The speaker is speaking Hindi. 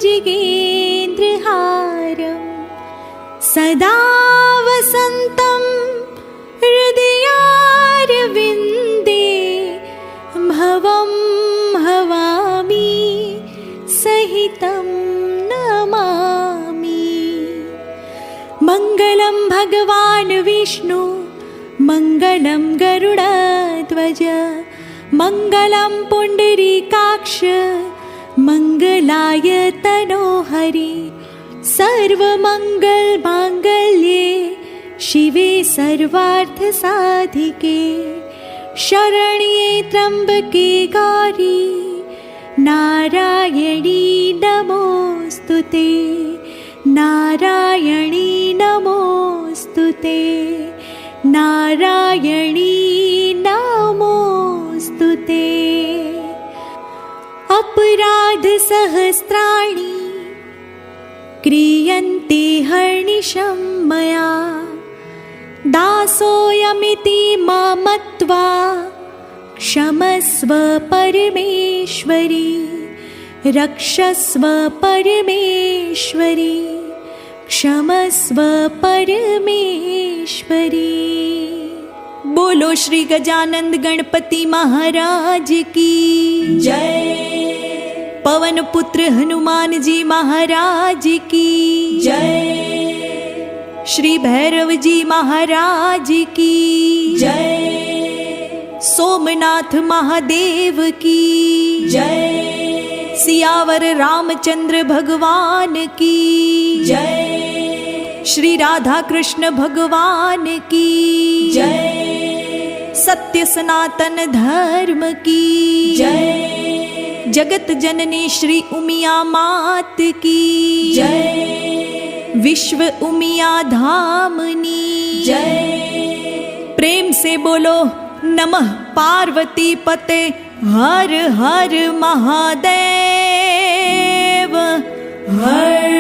भुजगेन्द्रहारं सदा वसन्तं हृदयारविन्दे भवं भवामि सहितं नमामि। मङ्गलं भगवान् विष्णु मङ्गलं गरुडध्वज मङ्गलं पुण्डरीकाक्ष मङ्गलाय तनोहरि। सर्वमङ्गलमाङ्गल्ये शिवे सर्वार्थसाधिके शरण्ये त्र्यम्बके गौरी नारायणी नमोऽस्तुते नारायणी नमोऽस्तुते नारायणी नमोऽस्तुते। अपराधसहस्राणि क्रियन्ते हर्निशं मया दासोऽयमिति मां मत्वा क्षमस्व परमेश्वरी रक्षस्व परमेश्वरी क्षमस्व परमेश्वरी। बोलो श्री गजानंद गणपति महाराज की जय। पवन पुत्र हनुमान जी महाराज की जय। श्री भैरव जी महाराज की जय। सोमनाथ महादेव की जय। सियावर रामचंद्र भगवान की जय। श्री राधा कृष्ण भगवान की जय। सत्य सनातन धर्म की जय। जगत जननी श्री उमिया मात की जय। विश्व उमिया धामनी जय। प्रेम से बोलो नमः पार्वती पते हर हर महादेव हर